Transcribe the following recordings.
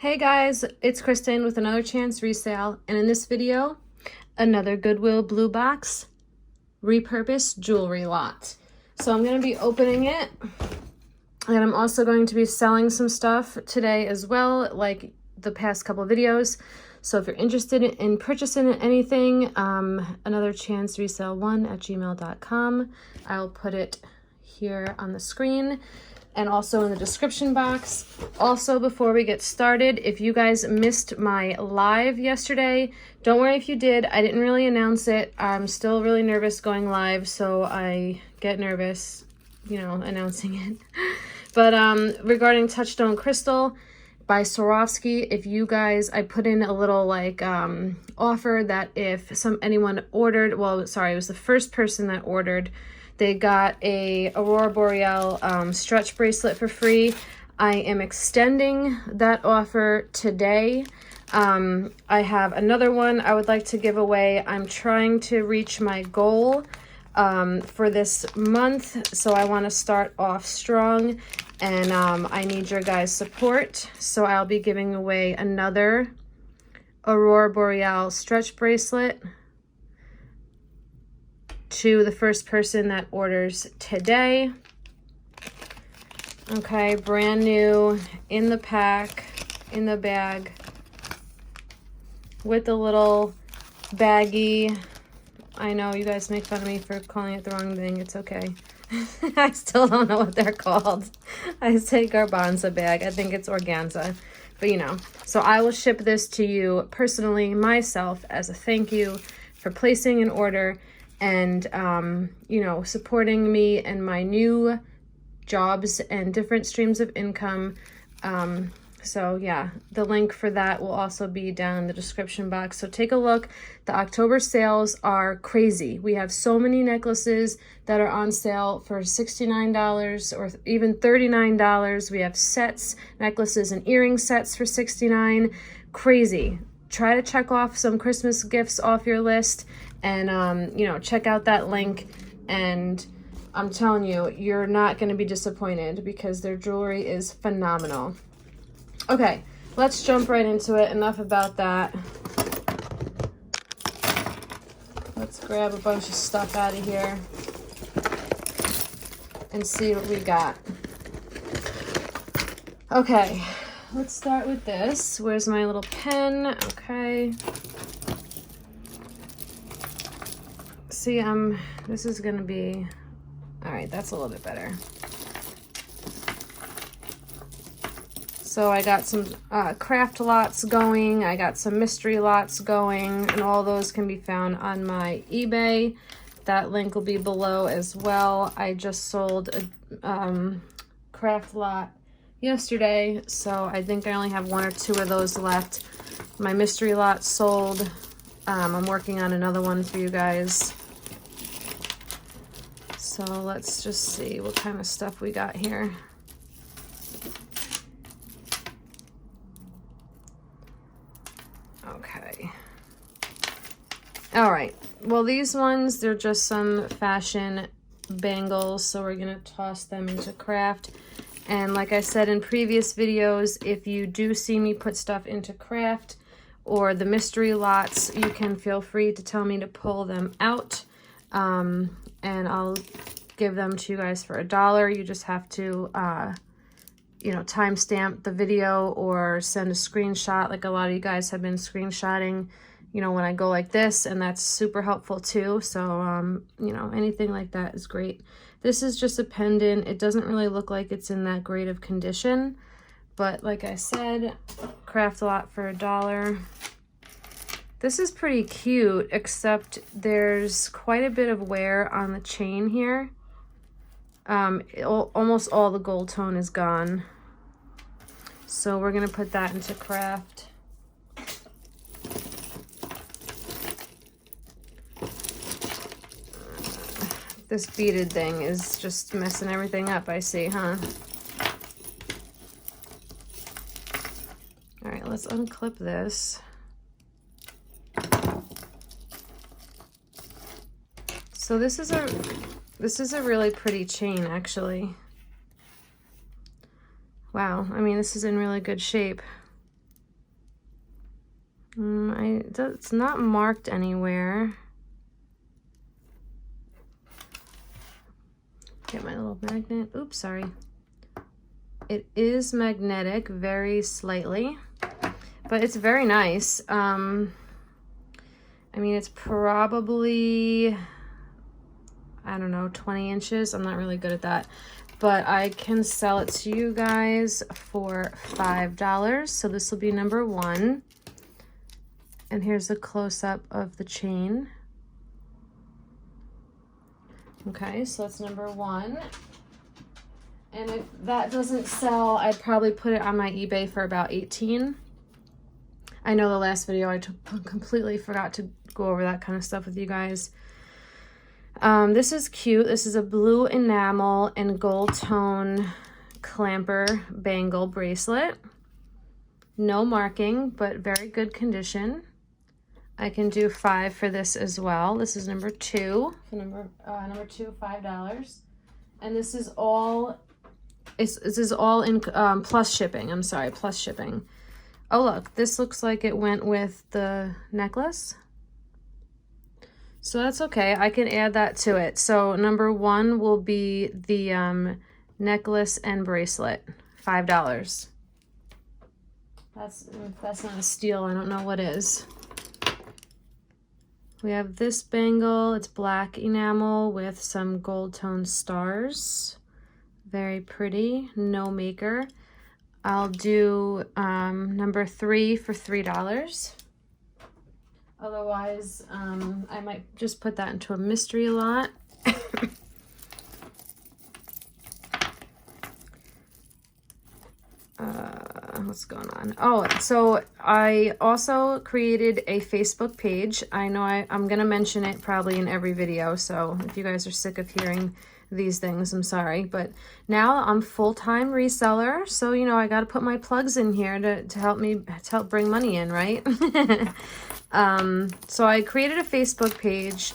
Hey guys, it's Kristen with another chance resale, and in this video, another Goodwill Bluebox repurposed jewelry lot. So I'm going to be opening it, and I'm also going to be selling some stuff today as well, like the past couple videos. So if you're interested in purchasing anything, another chance resale1@gmail.com. I'll put it here on the screen and also in the description box. Also, before we get started, if you guys missed my live yesterday, don't worry if you did. I didn't really announce it. I'm still really nervous going live, so I get nervous, announcing it. But regarding Touchstone Crystal by Swarovski, if you guys, I put in a little offer that if anyone ordered, well, sorry, it was the first person that ordered, they got a Aurora Boreal stretch bracelet for free. I am extending that offer today. I have another one I would like to give away. I'm trying to reach my goal for this month, so I want to start off strong, and I need your guys' support. So I'll be giving away another Aurora Boreal stretch bracelet to the first person that orders today. Okay, brand new, in the pack, in the bag, with a little baggie. I know you guys make fun of me for calling it the wrong thing. It's okay. I still don't know what they're called. I say garbanza bag. I think it's organza. But so I will ship this to you personally, myself, as a thank you for placing an order and, supporting me and my new jobs and different streams of income. So yeah, the link for that will also be down in the description box. So take a look. The October sales are crazy. We have so many necklaces that are on sale for $69 or even $39. We have sets, necklaces and earring sets for $69. Crazy. Try to check off some Christmas gifts off your list, and check out that link, and I'm telling you, you're not going to be disappointed because their jewelry is phenomenal. Okay, let's jump right into it. Enough about that. Let's grab a bunch of stuff out of here and see what we got. Okay, let's start with this. Where's my little pen? Okay. See, this is gonna be, all right, that's a little bit better. So I got some craft lots going, I got some mystery lots going, and all those can be found on my eBay. That link will be below as well. I just sold a craft lot yesterday, so I think I only have 1 or 2 of those left. My mystery lot sold. I'm working on another one for you guys. So let's just see what kind of stuff we got here. Okay. All right. Well, these ones, they're just some fashion bangles, so we're going to toss them into craft. And like I said in previous videos, if you do see me put stuff into craft or the mystery lots, you can feel free to tell me to pull them out. And I'll give them to you guys for $1. You just have to, timestamp the video or send a screenshot, like a lot of you guys have been screenshotting, when I go like this, and that's super helpful too. So, anything like that is great. This is just a pendant. It doesn't really look like it's in that great of condition, but like I said, craft a lot for $1. This is pretty cute, except there's quite a bit of wear on the chain here. Almost all the gold tone is gone. So we're going to put that into craft. This beaded thing is just messing everything up, I see, huh? All right, let's unclip this. So this is a really pretty chain, actually. Wow, I mean, this is in really good shape. It's not marked anywhere. Get my little magnet. Oops, sorry. It is magnetic, very slightly, but it's very nice. I mean, it's probably, I don't know, 20 inches. I'm not really good at that, but I can sell it to you guys for $5. So this will be number 1. And here's a close-up of the chain. Okay, so that's number 1. And if that doesn't sell, I'd probably put it on my eBay for about 18. I know the last video I completely forgot to go over that kind of stuff with you guys. This is cute. This is a blue enamel and gold tone clamper bangle bracelet. No marking, but very good condition. I can do 5 for this as well. This is number 2. For number 2, $5. And this is all, this is all in plus shipping. I'm sorry, plus shipping. Oh look, this looks like it went with the necklace. So that's okay. I can add that to it. So number 1 will be the necklace and bracelet, $5. If that's not a steal, I don't know what is. We have this bangle. It's black enamel with some gold tone stars. Very pretty. No maker. I'll do number 3 for $3. Otherwise, I might just put that into a mystery lot. What's going on? Oh, so I also created a Facebook page. I know I'm going to mention it probably in every video, so if you guys are sick of hearing these things, I'm sorry. But now I'm full-time reseller, so, you know, I got to put my plugs in here to help bring money in, right? So I created a Facebook page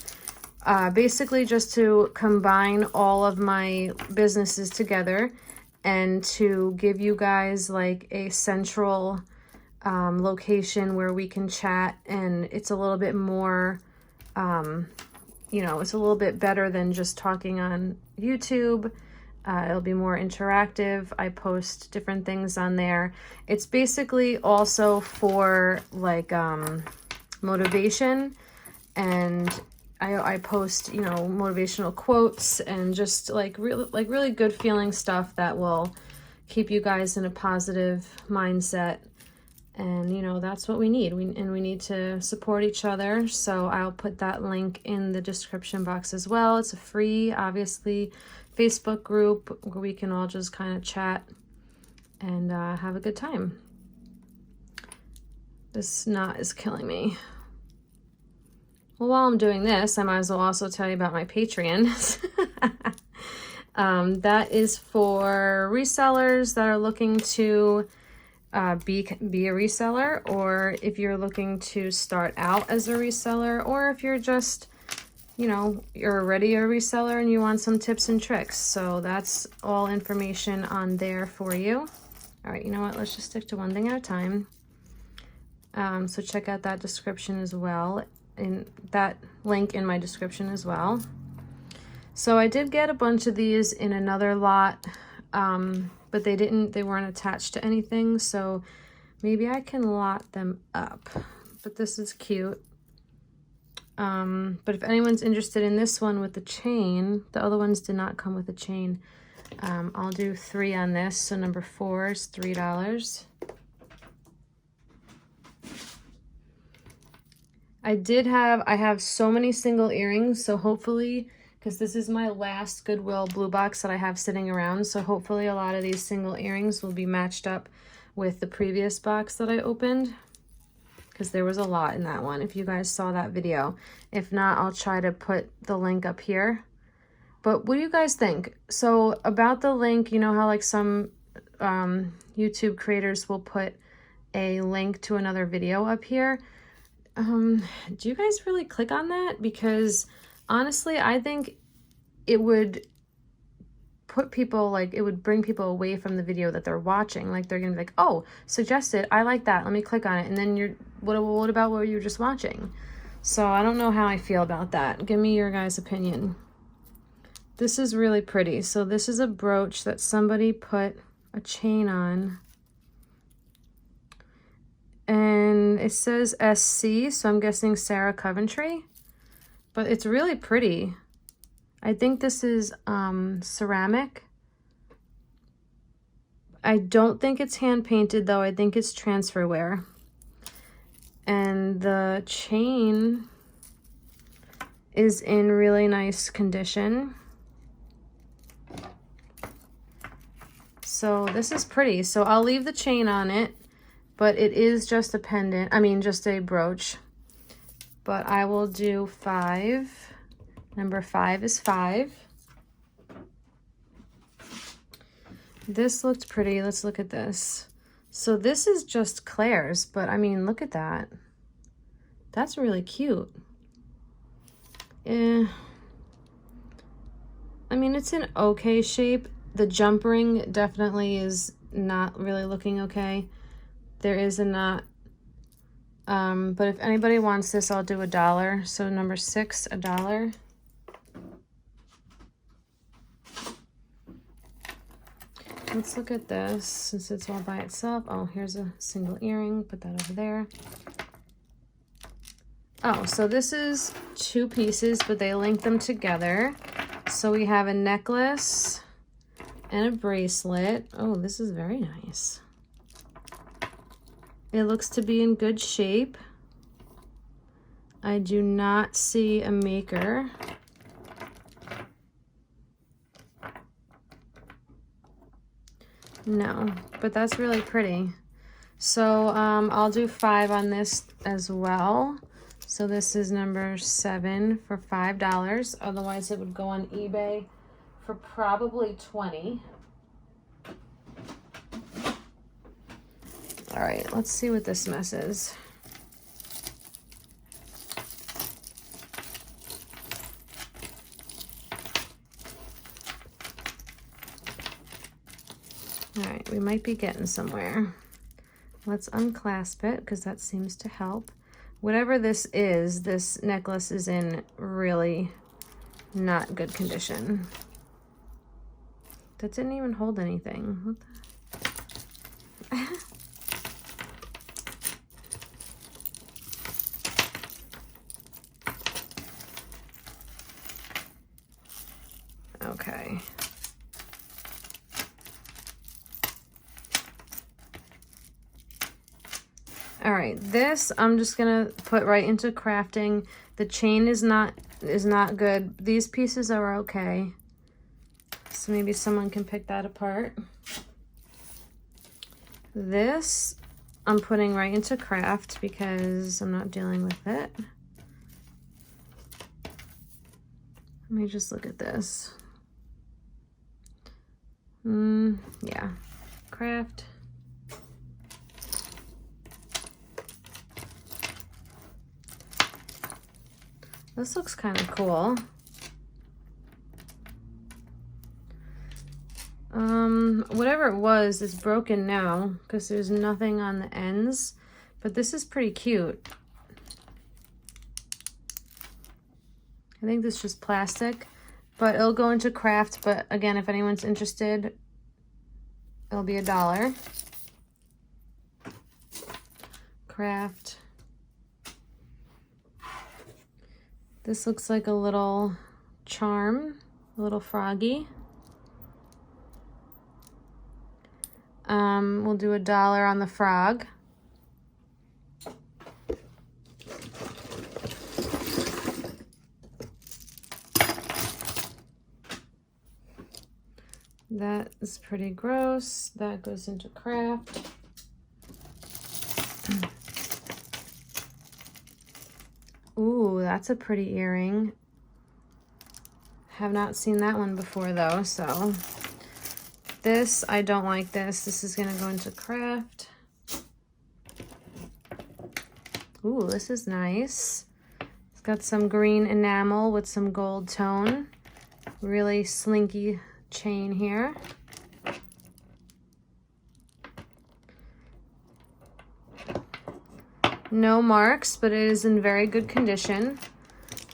basically just to combine all of my businesses together and to give you guys like a central location where we can chat, and it's a little bit more, you know, it's a little bit better than just talking on YouTube. It'll be more interactive. I post different things on there. It's basically also for like motivation, and I post, you know, motivational quotes and just like really good feeling stuff that will keep you guys in a positive mindset. And you know, that's what we need. We need to support each other. So I'll put that link in the description box as well. It's a free, obviously, Facebook group where we can all just kind of chat and have a good time. This knot is killing me. Well, while I'm doing this, I might as well also tell you about my Patreon. That is for resellers that are looking to be a reseller, or if you're looking to start out as a reseller, or if you're just, you know, you're already a reseller and you want some tips and tricks. So that's all information on there for you. All right, you know what? Let's just stick to one thing at a time. So check out that description as well, in that link in my description as well. So I did get a bunch of these in another lot, but they weren't attached to anything, so maybe I can lot them up. But this is cute. But if anyone's interested in this one with the chain, the other ones did not come with a chain. I'll do 3 on this, so number 4 is $3. I have so many single earrings, so hopefully, because this is my last Goodwill Bluebox that I have sitting around, so hopefully a lot of these single earrings will be matched up with the previous box that I opened, because there was a lot in that one, if you guys saw that video. If not, I'll try to put the link up here. But what do you guys think? So about the link, you know how like some YouTube creators will put a link to another video up here? Do you guys really click on that? Because honestly, I think it would put people, like, it would bring people away from the video that they're watching. Like, they're gonna be like, oh, suggested, I like that, let me click on it. And then what about what you were just watching? So I don't know how I feel about that. Give me your guys' opinion. This is really pretty. So this is a brooch that somebody put a chain on. And it says SC, so I'm guessing Sarah Coventry. But it's really pretty. I think this is ceramic. I don't think it's hand painted though. I think it's transfer wear. And the chain is in really nice condition. So this is pretty. So I'll leave the chain on it, but it is just a pendant. I mean, just a brooch. But I will do 5. Number 5 is 5. This looked pretty. Let's look at this. So this is just Claire's, but I mean, look at that. That's really cute. I mean, it's an okay shape. The jump ring definitely is not really looking okay. There is a knot. But if anybody wants this, I'll do $1. So number 6, $1. Let's look at this since it's all by itself. Oh, here's a single earring. Put that over there. Oh, so this is 2 pieces, but they link them together. So we have a necklace and a bracelet. Oh, this is very nice. It looks to be in good shape. I do not see a maker. No, but that's really pretty. So I'll do 5 on this as well. So this is number 7 for $5. Otherwise it would go on eBay for probably $20. All right, let's see what this mess is. All right, we might be getting somewhere. Let's unclasp it because that seems to help. Whatever this is, this necklace is in really not good condition. That didn't even hold anything. What the? Okay. All right, this I'm just gonna put right into crafting. The chain is not good. These pieces are okay. So maybe someone can pick that apart. This I'm putting right into craft because I'm not dealing with it. Let me just look at this. Yeah, craft. This looks kind of cool. Whatever it was, it's broken now because there's nothing on the ends, but this is pretty cute. I think this is just plastic, but it'll go into craft. But again, if anyone's interested, it'll be $1. Craft. This looks like a little charm, a little froggy. We'll do $1 on the frog. That is pretty gross. That goes into craft. Ooh, that's a pretty earring. Have not seen that one before though, so. This, I don't like this. This is gonna go into craft. Ooh, this is nice. It's got some green enamel with some gold tone. Really slinky chain here. No marks, but it is in very good condition.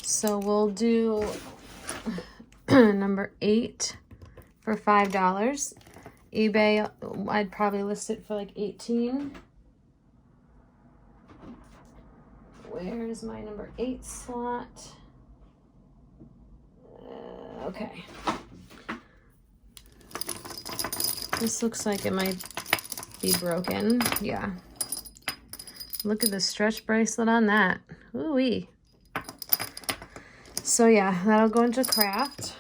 So we'll do number 8 for $5. eBay, I'd probably list it for like 18. Where's my number 8 slot? Okay. This looks like it might be broken. Yeah. Look at the stretch bracelet on that. Ooh-wee. So yeah, that'll go into craft.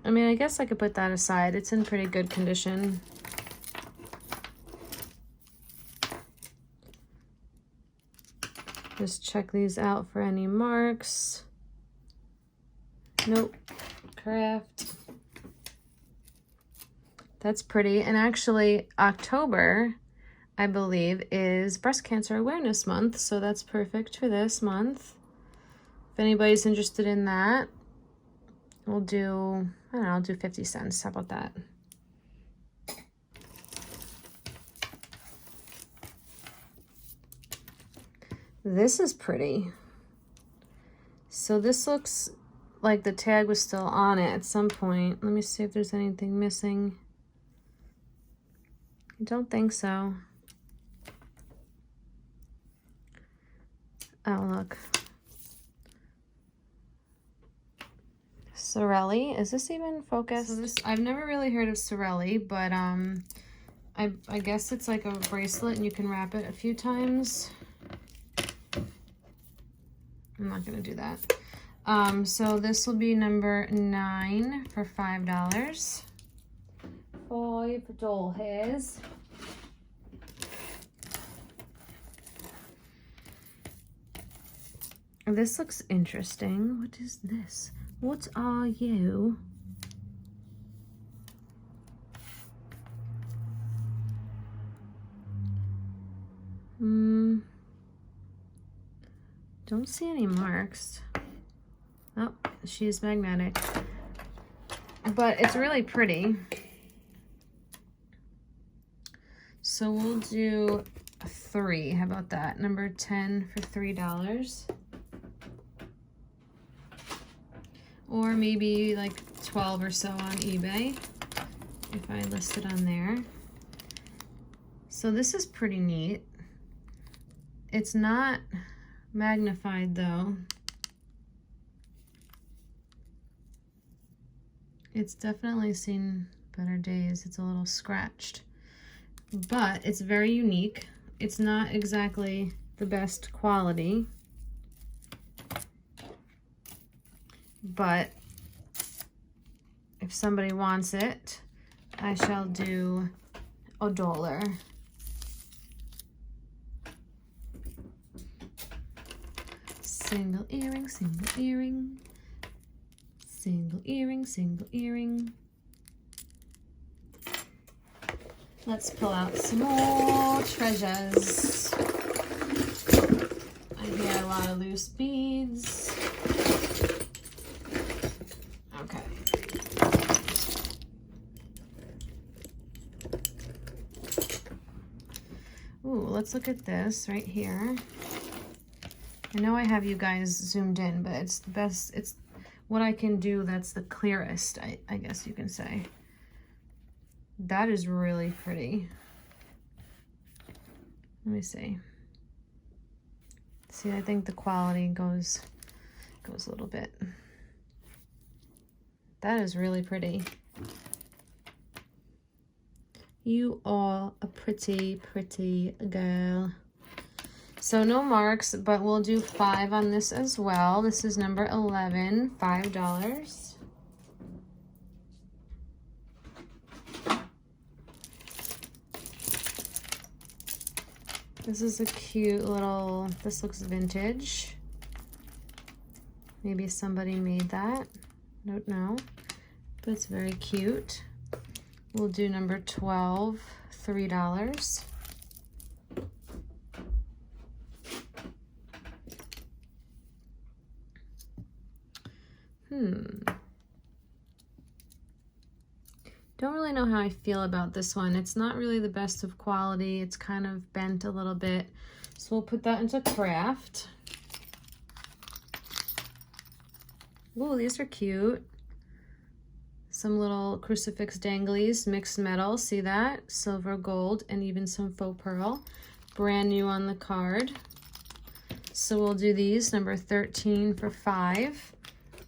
I mean, I guess I could put that aside. It's in pretty good condition. Just check these out for any marks. Nope. Craft. That's pretty. And actually, October, I believe, is Breast Cancer Awareness Month. So that's perfect for this month. If anybody's interested in that, we'll do, I don't know, I'll do 50 cents. How about that? This is pretty. So this looks like the tag was still on it at some point. Let me see if there's anything missing. I don't think so. Oh, look. Sorelli. Is this even focused? So this, I've never really heard of Sorelli, but I guess it's like a bracelet and you can wrap it a few times. I'm not gonna do that. So this will be number 9 for $5. 5 doll hairs. This looks interesting. What is this? What are you? Don't see any marks. Oh, she's magnetic. But it's really pretty. So we'll do 3. How about that? Number 10 for $3. Or maybe like 12 or so on eBay, if I list it on there. So this is pretty neat. It's not magnified though. It's definitely seen better days. It's a little scratched, but it's very unique. It's not exactly the best quality, but if somebody wants it, I shall do $1. Single earring, single earring, single earring, single earring. Let's pull out some more treasures. I hear a lot of loose beads. Okay. Ooh, let's look at this right here. I know I have you guys zoomed in, but it's the best, it's what I can do that's the clearest, I guess you can say. That is really pretty. Let me see. See, I think the quality goes a little bit. That is really pretty. You are a pretty, pretty girl. So no marks, but we'll do 5 on this as well. This is number 11, $5. This is a cute little, this looks vintage. Maybe somebody made that. Don't know, but it's very cute. We'll do number 12, $3. Don't really know how I feel about this one. It's not really the best of quality. It's kind of bent a little bit. So we'll put that into craft. Ooh, these are cute. Some little crucifix danglies, mixed metal, see that? Silver, gold, and even some faux pearl. Brand new on the card. So we'll do these, number 13 for $5.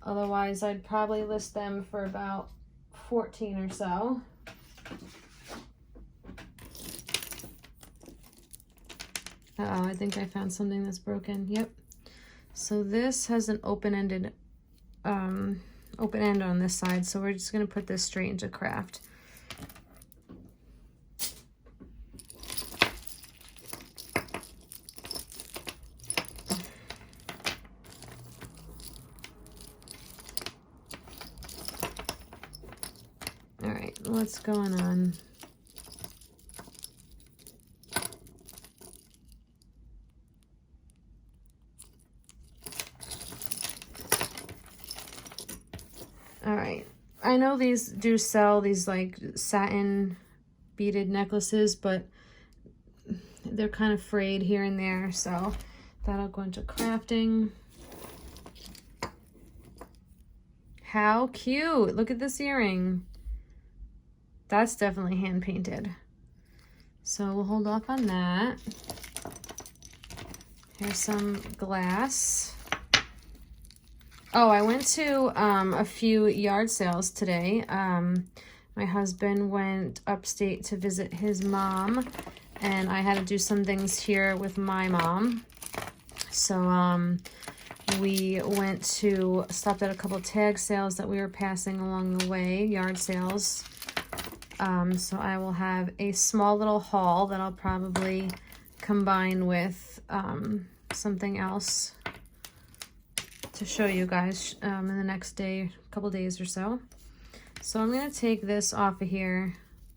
Otherwise, I'd probably list them for about 14 or so. Uh-oh, I think I found something that's broken. Yep. So this has an open-ended, open end on this side, so we're just gonna put this straight into craft. All right, what's going on? All right, I know these do sell these like satin beaded necklaces, but they're kind of frayed here and there, so that'll go into crafting. How cute! Look at this earring. That's definitely hand painted. So we'll hold off on that. Here's some glass. Oh, I went to a few yard sales today. My husband went upstate to visit his mom, and I had to do some things here with my mom. So we stopped at a couple tag sales that we were passing along the way, yard sales. So I will have a small little haul that I'll probably combine with something else to show you guys in the next day, couple days or so. So I'm gonna take this off of here.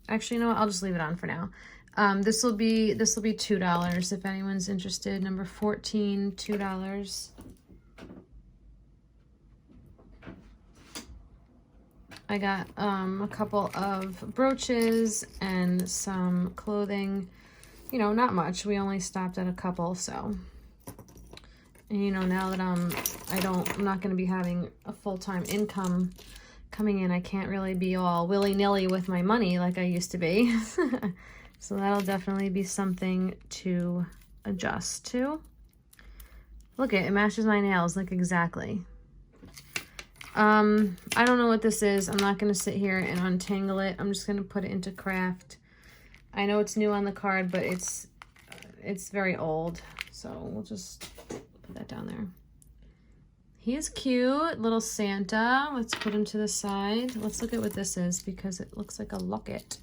Actually, you know what? I'll just leave it on for now. This will be $2 if anyone's interested. Number 14, $2. I got a couple of brooches and some clothing. You know, not much. We only stopped at a couple, so. And you know, now that I'm not going to be having a full-time income coming in, I can't really be all willy-nilly with my money like I used to be. So that'll definitely be something to adjust to. Look, it matches my nails, like exactly. I don't know what this is. I'm not going to sit here and untangle it. I'm just going to put it into craft. I know it's new on the card, but it's very old. So we'll just put that down there. He is cute, little Santa. Let's put him to the side. Let's look at what this is because it looks like a locket.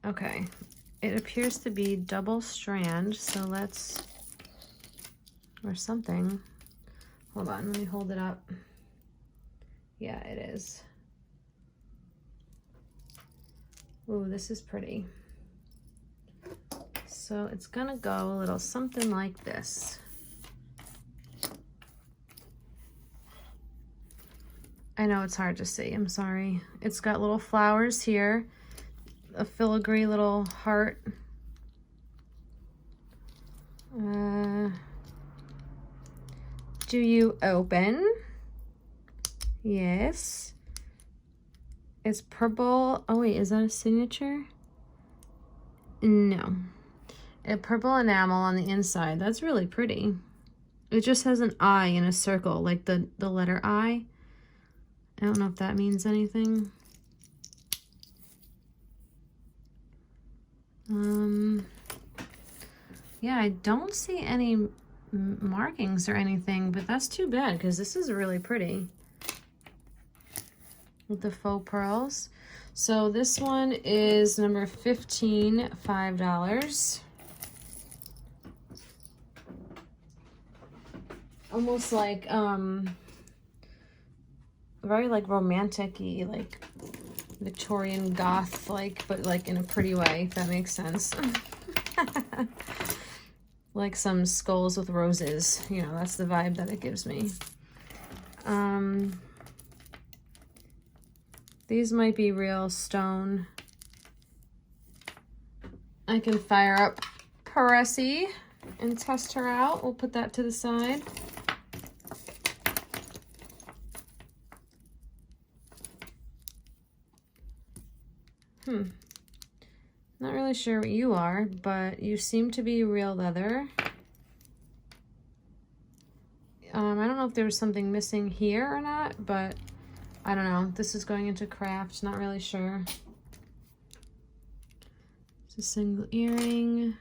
Okay. It appears to be double strand, so let's, or something. Hold on, let me hold it up. Yeah, it is. Ooh, this is pretty. So it's gonna go a little something like this. I know it's hard to see, I'm sorry. It's got little flowers here. A filigree little heart. Do you open? Yes. It's purple. Oh wait, is that a signature? No. A purple enamel on the inside. That's really pretty. It just has an I in a circle, like the letter I. I don't know if that means anything. Yeah, I don't see any markings or anything, but that's too bad because this is really pretty with the faux pearls. So this one is number 15, $5. Almost like very like romantic-y, like Victorian goth, like, but like in a pretty way, if that makes sense. like some skulls with roses. You know, that's the vibe that it gives me. These might be real stone. I can fire up Presi and test her out. We'll put that to the side. Not really sure what you are, but you seem to be real leather. I don't know if there was something missing here or not, but I don't know. This is going into craft, not really sure. It's a single earring.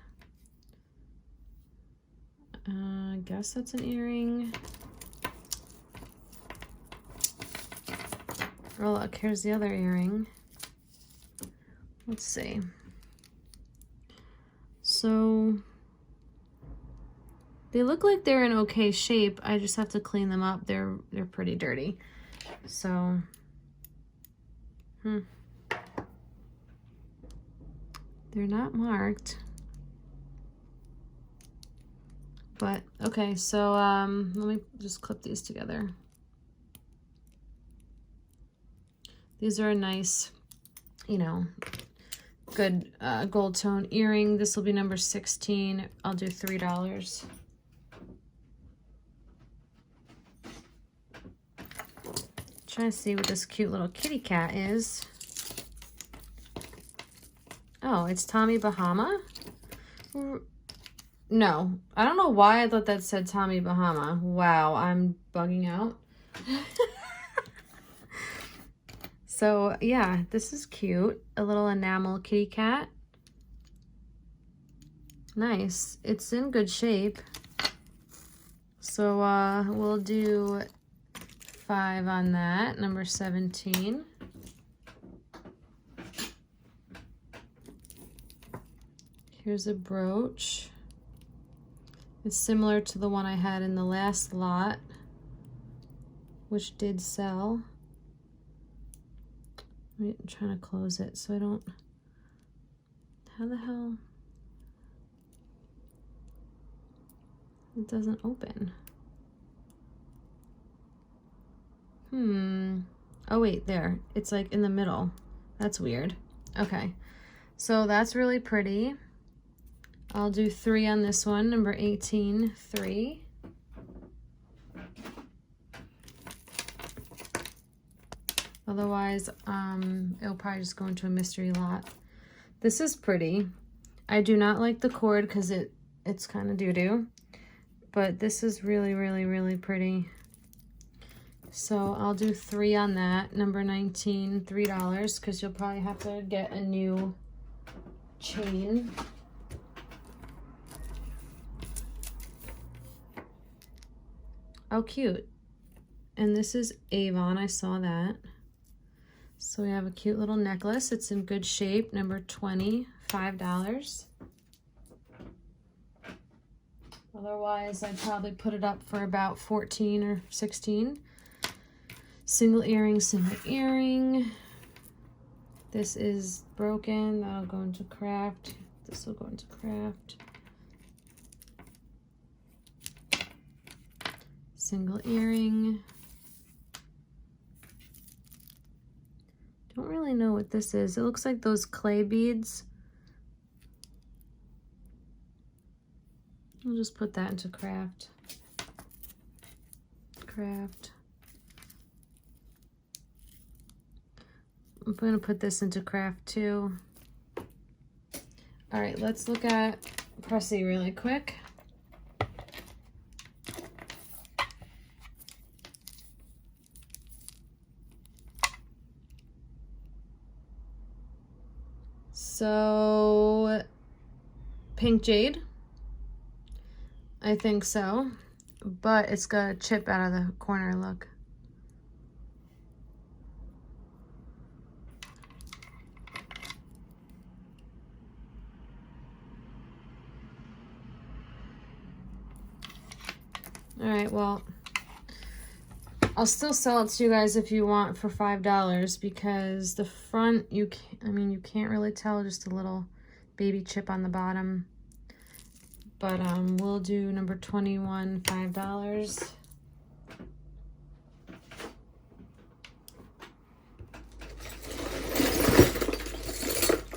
I guess that's an earring. Oh look, here's the other earring. Let's see. So they look like they're in okay shape. I just have to clean them up. They're pretty dirty. So they're not marked. But okay, so let me just clip these together. These are a nice, you know, good gold tone earring. This will be number 16. I'll do $3. Trying to see what this cute little kitty cat is. Oh, it's Tommy Bahama? No, I don't know why I thought that said Tommy Bahama. Wow, I'm bugging out. So yeah, this is cute. A little enamel kitty cat. Nice. It's in good shape. So we'll do 5 on that, number 17. Here's a brooch. It's similar to the one I had in the last lot, which did sell. I'm trying to close it so I don't... How the hell? It doesn't open. Oh wait, there. It's like in the middle. That's weird. Okay. So that's really pretty. I'll do 3 on this one, number 18, 3. Otherwise, it'll probably just go into a mystery lot. This is pretty. I do not like the cord because it's kind of doo-doo. But this is really, really, really pretty. So I'll do 3 on that, number 19, $3, because you'll probably have to get a new chain. Oh, cute. And this is Avon, I saw that. So we have a cute little necklace. It's in good shape, number 20, $5. Otherwise, I'd probably put it up for about 14 or 16. Single earring, single earring. This is broken. That'll go into craft. This will go into craft. Single earring. Don't really know what this is. It looks like those clay beads. I'll just put that into craft. Craft. I'm going to put this into craft too. All right, let's look at Presi really quick. So, pink jade. I think so, but it's got a chip out of the corner, look. All right, well, I'll still sell it to you guys if you want for $5 because the front, you can't really tell, just a little baby chip on the bottom. But we'll do number 21, $5.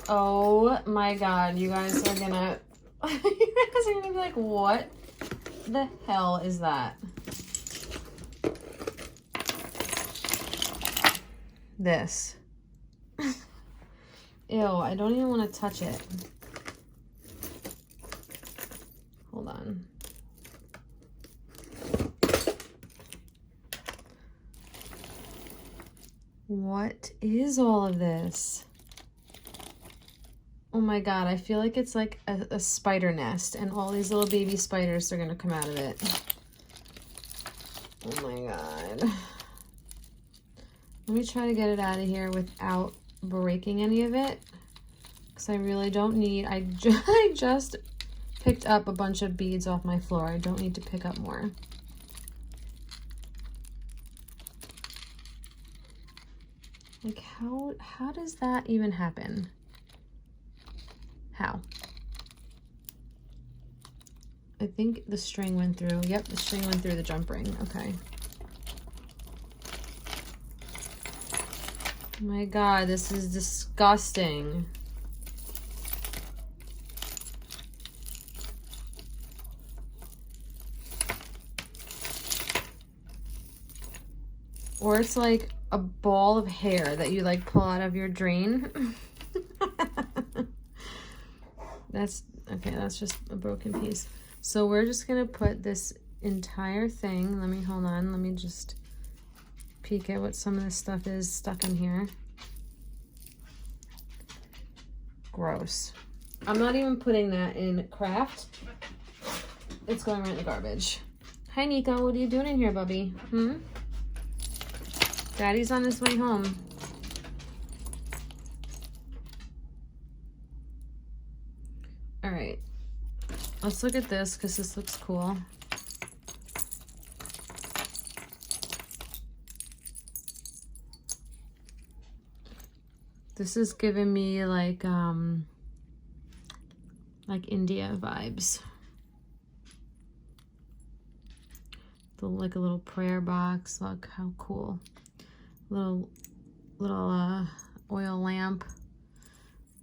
Oh my God, you guys are gonna, be like, what the hell is that? This. Ew, I don't even want to touch it. Hold on. What is all of this? Oh my God, I feel like it's like a spider nest and all these little baby spiders are gonna come out of it. Oh my God. Let me try to get it out of here without breaking any of it, because I really don't need, I just picked up a bunch of beads off my floor. I don't need to pick up more. Like how does that even happen? How? I think the string went through. Yep, the string went through the jump ring. Okay. Oh my God, this is disgusting. Or it's like a ball of hair that you like pull out of your drain. That's okay, that's just a broken piece. So we're just gonna put this entire thing, hold on, let me just peek at what some of this stuff is stuck in here. Gross. I'm not even putting that in craft. It's going right in the garbage. Hi Nico, what are you doing in here, bubby? Daddy's on his way home. All right, let's look at this because this looks cool. This is giving me like India vibes. Like a little prayer box. Look how cool. Little oil lamp.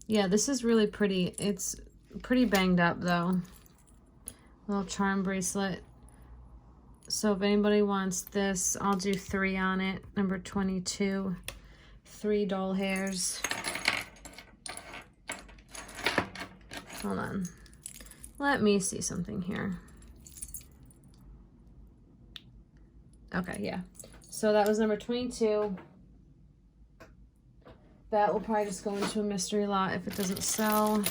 Yeah, this is really pretty. It's pretty banged up though. Little charm bracelet. So if anybody wants this, I'll do 3 on it. Number 22. 3 doll hairs. Hold on. Let me see something here. Okay, yeah. So that was number 22. That will probably just go into a mystery lot if it doesn't sell.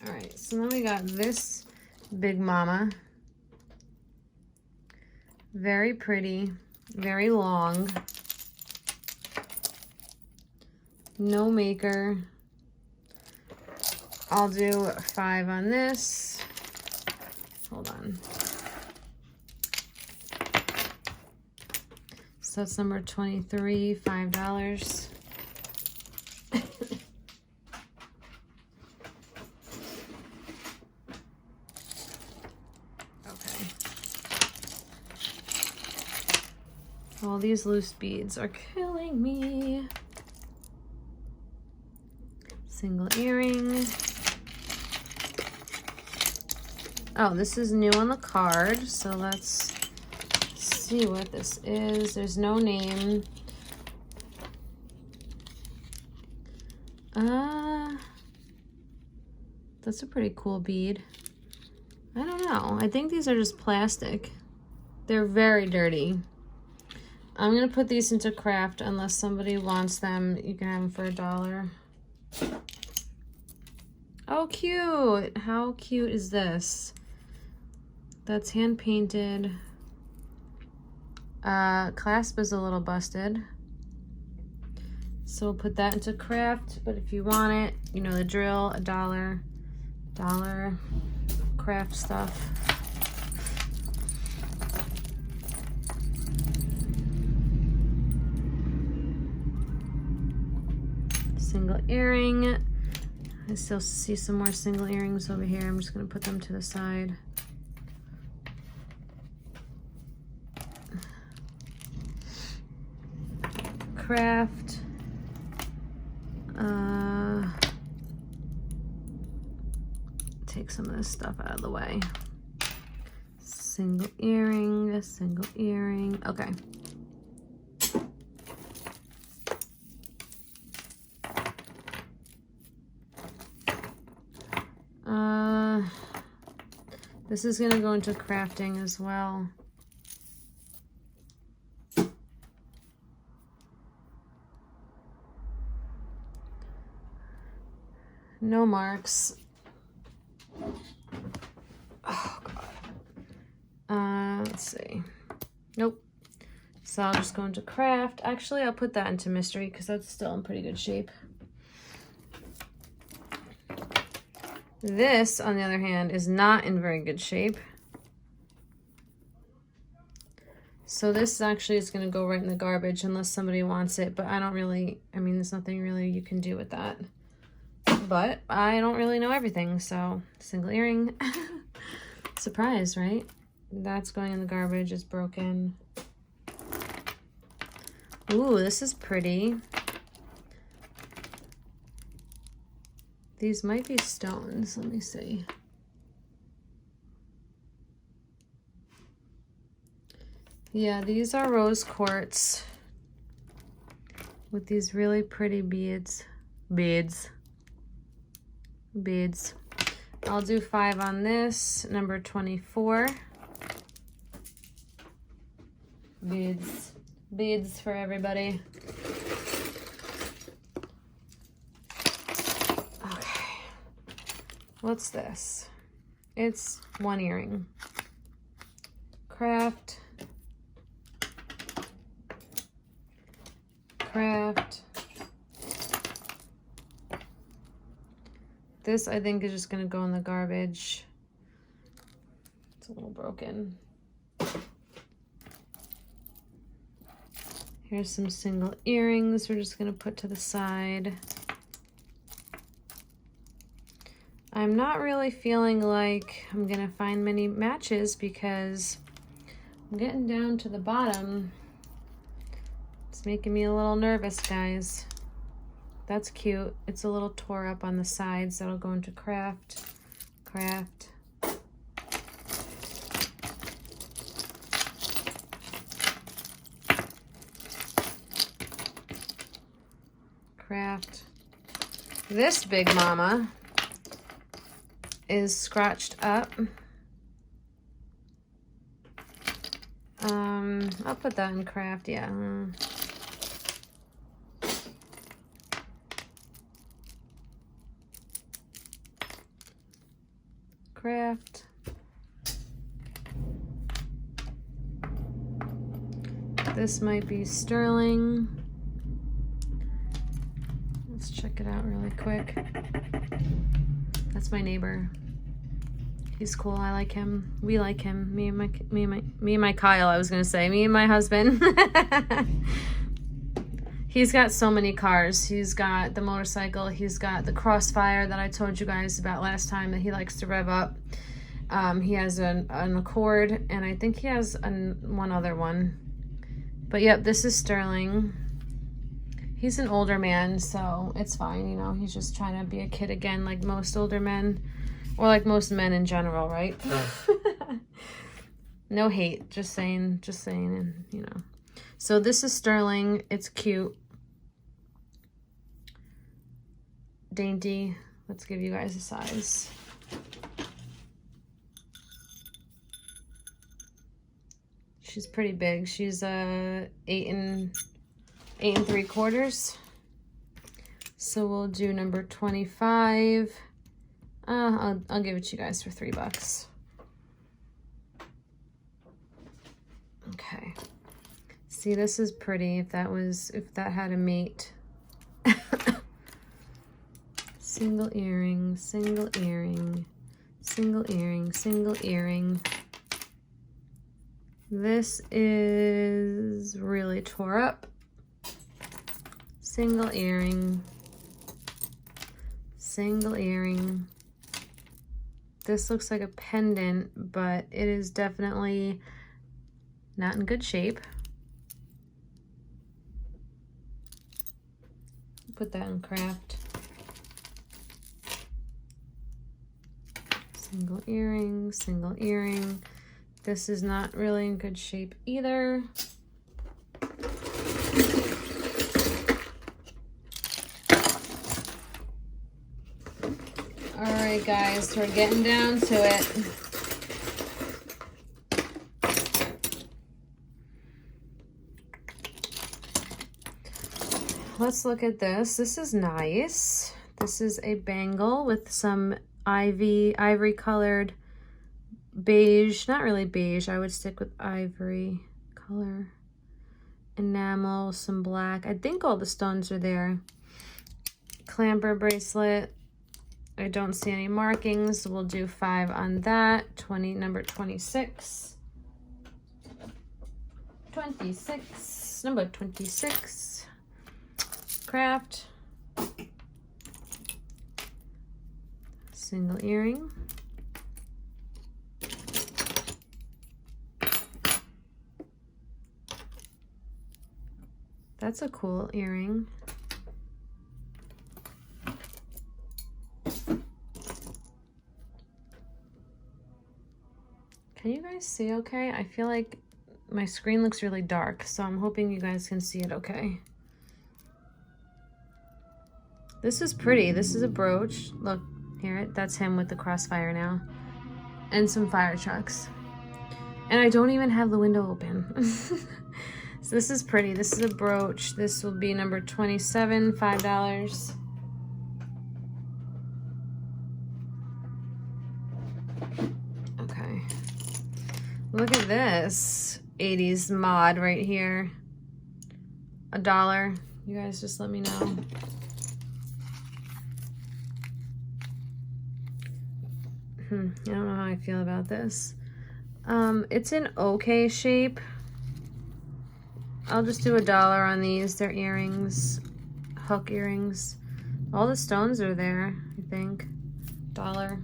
All right, so then we got this big mama. Very pretty, very long. No maker. I'll do 5 on this. Hold on. So that's number 23, $5. Okay. All these loose beads are killing me. Single earring. Oh, this is new on the card, so let's see what this is. There's no name. That's a pretty cool bead. I don't know. I think these are just plastic. They're very dirty. I'm gonna put these into craft unless somebody wants them. You can have them for $1. Oh, cute. How cute is this? That's hand painted. Clasp is a little busted. So we'll put that into craft, but if you want it, you know the drill, $1. Craft stuff. Single earring. I still see some more single earrings over here. I'm just gonna put them to the side. Craft. Take some of this stuff out of the way. Single earring, a single earring. Okay. This is gonna go into crafting as well. No marks. Oh God. Let's see. Nope. So I'll just go into craft. Actually, I'll put that into mystery because that's still in pretty good shape. This, on the other hand, is not in very good shape. So this actually is going to go right in the garbage unless somebody wants it. But I don't really, I mean, there's nothing really you can do with that. But I don't really know everything, so single earring. Surprise, right? That's going in the garbage. It's broken. Ooh, this is pretty. These might be stones. Let me see. Yeah, these are rose quartz with these really pretty beads. Beads. I'll do 5 on this. Number 24. Beads for everybody. Okay. What's this? It's 1 earring. Craft. This, I think, is just going to go in the garbage. It's a little broken. Here's some single earrings we're just going to put to the side. I'm not really feeling like I'm going to find many matches because I'm getting down to the bottom. It's making me a little nervous, guys. That's cute. It's a little tore up on the sides. That'll go into craft. This big mama is scratched up. I'll put that in craft, yeah. Craft. This might be sterling. Let's check it out really quick. That's my neighbor. He's cool. I like him. We like him. Me and my Kyle, I was gonna say. Me and my husband. He's got so many cars. He's got the motorcycle. He's got the Crossfire that I told you guys about last time that he likes to rev up. He has an Accord, and I think he has one other one. But yep, this is sterling. He's an older man, so it's fine, you know. He's just trying to be a kid again, like most older men. Or like most men in general, right? No hate, just saying, and you know. So this is sterling. It's cute. Dainty. Let's give you guys a size. She's pretty big. She's 8 3/4. So we'll do number 25. I'll give it to you guys for $3. Okay. See, this is pretty. If that had a mate. Single earring, single earring, single earring, single earring. This is really tore up. Single earring. Single earring. This looks like a pendant, but it is definitely not in good shape. Put that in craft. Single earring, single earring. This is not really in good shape either. All right, guys, we're getting down to it. Let's look at this. This is nice. This is a bangle with some ivory colored beige, not really beige, I would stick with ivory color. Enamel, some black. I think all the stones are there. Clamper bracelet. I don't see any markings. We'll do 5 on that. Number 26. 26. Number 26. Craft. Single earring. That's a cool earring. Can you guys see okay? I feel like my screen looks really dark, so I'm hoping you guys can see it okay. This is pretty. This is a brooch. Look, here, that's him with the crossfire now. And some fire trucks. And I don't even have the window open. So this is pretty. This is a brooch. This will be number 27, $5. Okay. Look at this 80s mod right here. $1. You guys just let me know. I don't know how I feel about this. It's in okay shape. I'll just do $1 on these. They're earrings, hook earrings. All the stones are there, I think. $1.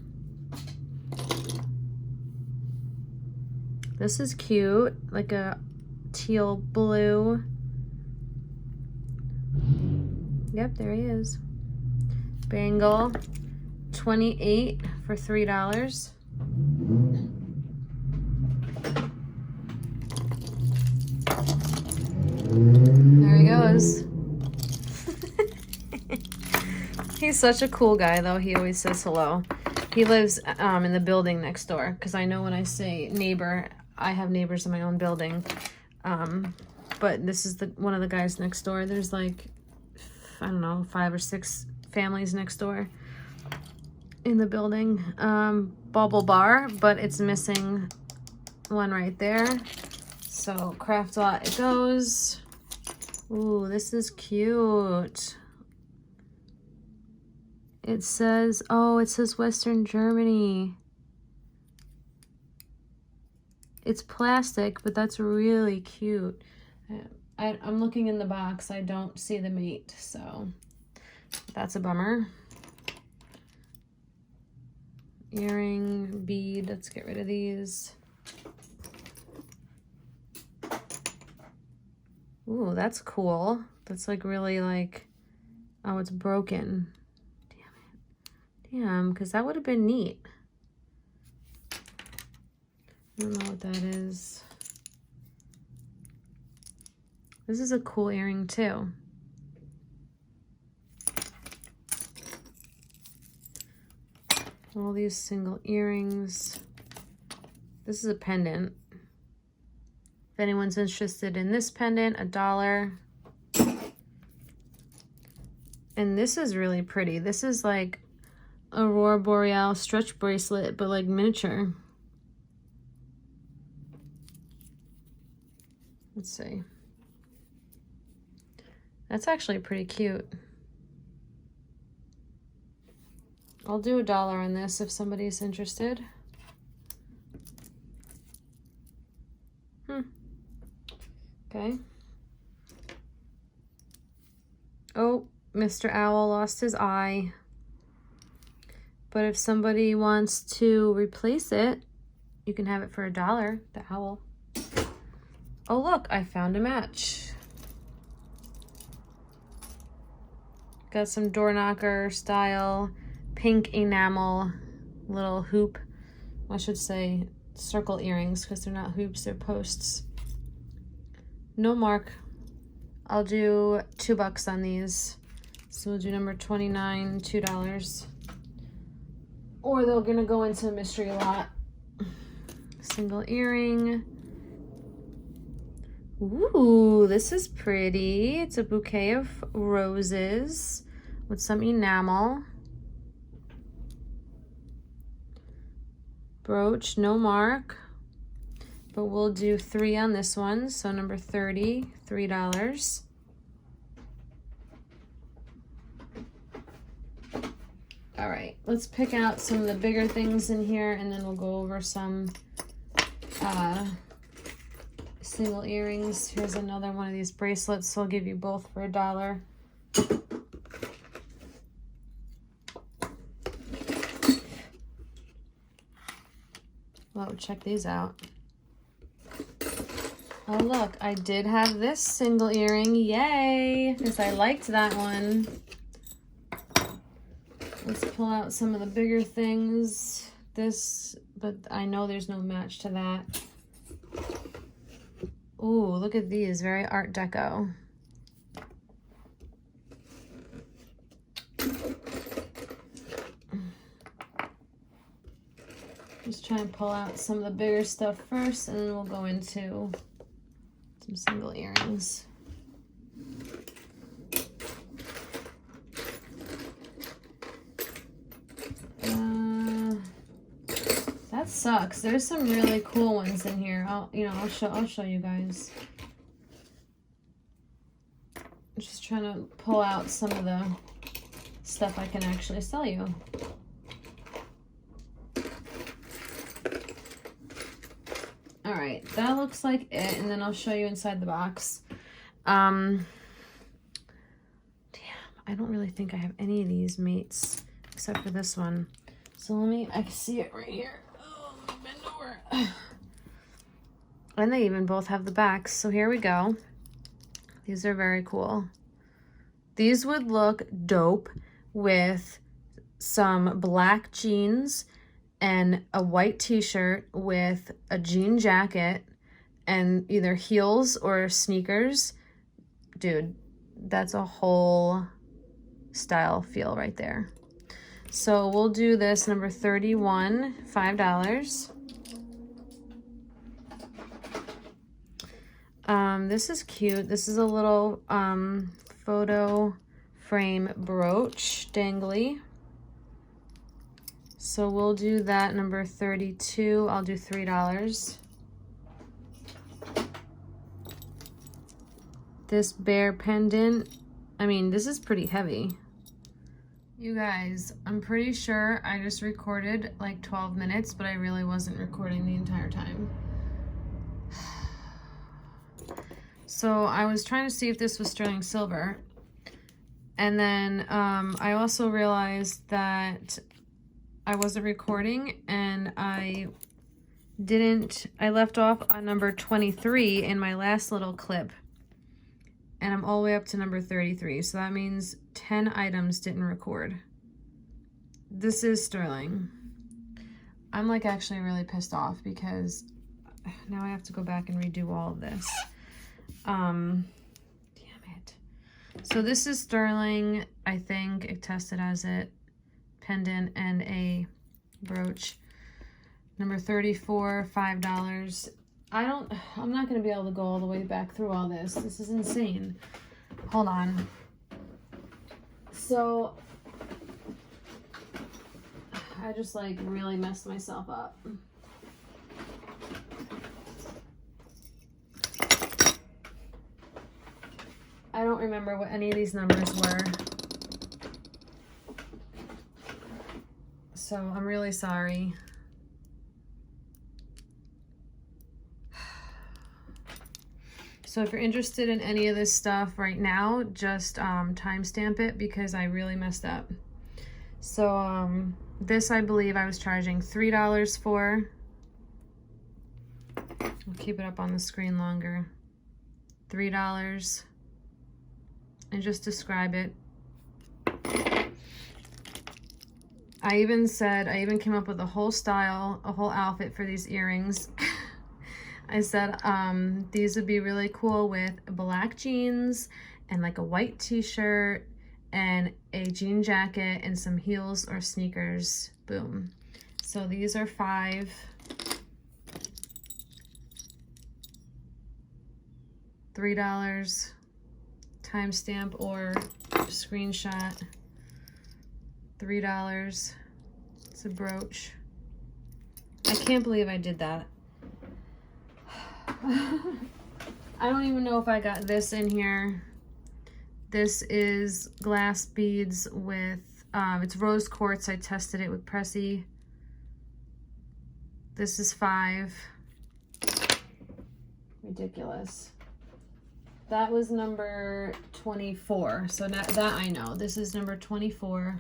This is cute, like a teal blue. Yep, there he is. Bangle, 28 for $3. There he goes. He's such a cool guy, though. He always says hello. He lives in the building next door, because I know when I say neighbor, I have neighbors in my own building. But this is one of the guys next door. There's like, I don't know, 5 or 6 families next door in the building. Bubble bar, but it's missing one right there. So craft lot it goes. Ooh, this is cute. It says, oh, it says Western Germany. It's plastic, but that's really cute. I'm looking in the box. I don't see the mate, so that's a bummer. Earring, bead, let's get rid of these. Ooh, that's cool. That's like really like, oh, it's broken. Damn it. Damn, because that would have been neat. I don't know what that is. This is a cool earring too. All these single earrings. This is a pendant. If anyone's interested in this pendant, $1. And this is really pretty. This is like Aurora Boreal stretch bracelet, but like miniature. Let's see. That's actually pretty cute. I'll do $1 on this if somebody's interested. Okay. Oh, Mr. Owl lost his eye. But if somebody wants to replace it, you can have it for $1, the owl. Oh look, I found a match. Got some door knocker style pink enamel little hoop. I should say circle earrings because they're not hoops, they're posts. No mark. I'll do $2 on these. So we'll do number 29, $2. Or they're gonna go into a mystery lot. Single earring. Ooh, this is pretty. It's a bouquet of roses with some enamel. Brooch, no mark. But we'll do 3 on this one. So number 30, $3. All right, let's pick out some of the bigger things in here and then we'll go over some single earrings. Here's another one of these bracelets. So I'll give you both for $1. Well, check these out. Oh look, I did have this single earring. Yay! Because I liked that one. Let's pull out some of the bigger things. This, but I know there's no match to that. Ooh, look at these, very Art Deco. Just try and pull out some of the bigger stuff first, and then we'll go into some single earrings. That sucks. There's some really cool ones in here. I'll show you guys. I'm just trying to pull out some of the stuff I can actually sell you. All right, that looks like it, and then I'll show you inside the box. Damn, I don't really think I have any of these mates except for this one. So I can see it right here. Oh, bend over. And they even both have the backs. So here we go. These are very cool. These would look dope with some black jeans and a white t-shirt with a jean jacket and either heels or sneakers. Dude, that's a whole style feel right there. So we'll do this number 31, $5. This is cute. This is a little photo frame brooch dangly. So we'll do that number 32. I'll do $3. This bear pendant. I mean, this is pretty heavy. You guys, I'm pretty sure I just recorded like 12 minutes, but I really wasn't recording the entire time. So I was trying to see if this was sterling silver. And then I also realized that I wasn't recording and I left off on number 23 in my last little clip. And I'm all the way up to number 33. So that means 10 items didn't record. This is sterling. I'm like actually really pissed off because now I have to go back and redo all of this. Damn it. So this is sterling. I think it tested as it. Pendant and a brooch. Number 34, $5. I'm not gonna be able to go all the way back through all this. This is insane. Hold on. So I just like really messed myself up. I don't remember what any of these numbers were. So I'm really sorry. So if you're interested in any of this stuff right now, just timestamp it because I really messed up. So this I believe I was charging $3 for. I'll keep it up on the screen longer. $3. And just describe it. I even came up with a whole style, a whole outfit for these earrings. I said these would be really cool with black jeans and like a white t-shirt and a jean jacket and some heels or sneakers. Boom. So these are $5. $3 timestamp or screenshot. $3. It's a brooch. I can't believe I did that. I don't even know if I got this in here. This is glass beads with it's rose quartz. I tested it with Presidium. This is $5. Ridiculous. That was number 24. So that I know. This is number 24.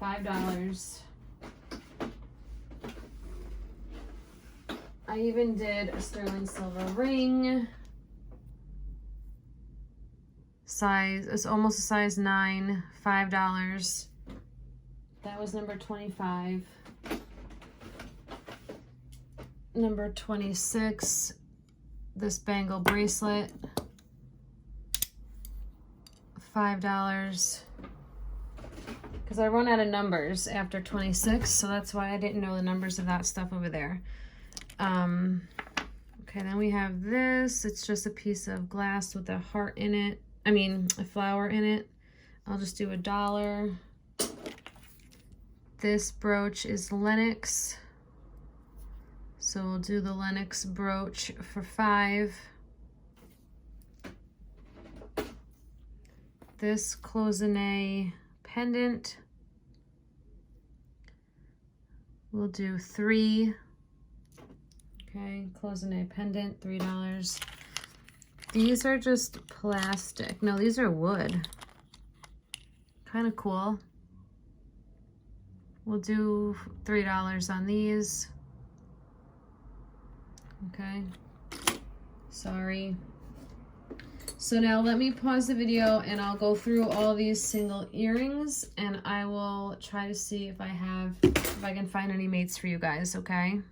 $5. I even did a sterling silver ring. Size, it's almost a size 9. $5. That was number 25. Number 26, this bangle bracelet. $5. Because I run out of numbers after 26, so that's why I didn't know the numbers of that stuff over there. Okay, then we have this. It's just a piece of glass with a heart in it. I mean, a flower in it. I'll just do $1. This brooch is Lennox. So we'll do the Lennox brooch for $5. This cloisonne pendant, we'll do $3. Okay, cloisonne pendant, $3. These are just plastic. No, these are wood. Kind of cool. We'll do $3 on these. Okay. Sorry. So now let me pause the video and I'll go through all these single earrings and I will try to see if I can find any mates for you guys, okay?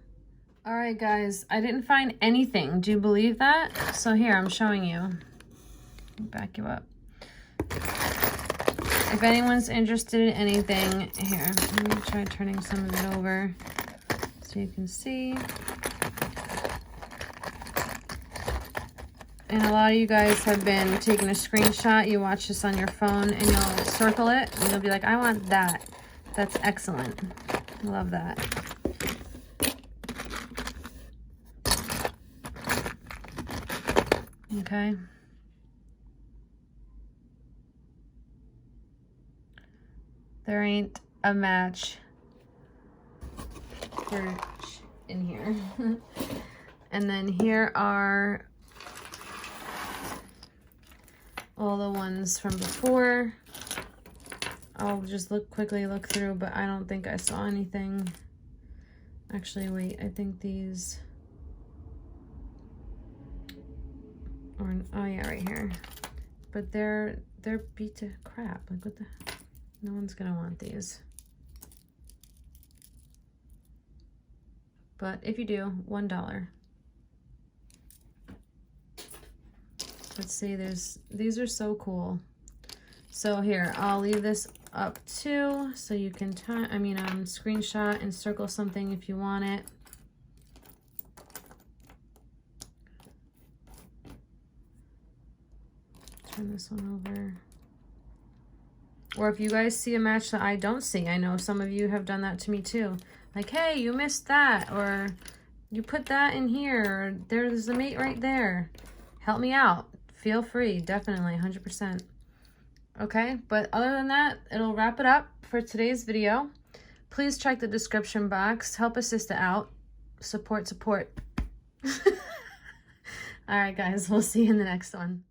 All right, guys, I didn't find anything. Do you believe that? So here, I'm showing you. I'll back you up. If anyone's interested in anything, here, let me try turning some of it over so you can see. And a lot of you guys have been taking a screenshot. You watch this on your phone and you'll circle it and you'll be like, I want that. That's excellent. Love that. Okay. There ain't a match for in here. And then here are all the ones from before. I'll just quickly look through, but I don't think I saw anything. Actually, wait, I think these are, oh yeah, right here. But they're beat to crap. Like what the, no one's gonna want these. But if you do, $1. Let's see, these are so cool. So here, I'll leave this up too, so you can screenshot and circle something if you want it. Turn this one over. Or if you guys see a match that I don't see, I know some of you have done that to me too. Like, hey, you missed that, or you put that in here, or there's a mate right there. Help me out. Feel free, definitely, 100%. Okay, but other than that, it'll wrap it up for today's video. Please check the description box. Help a sister out. Support. All right, guys, we'll see you in the next one.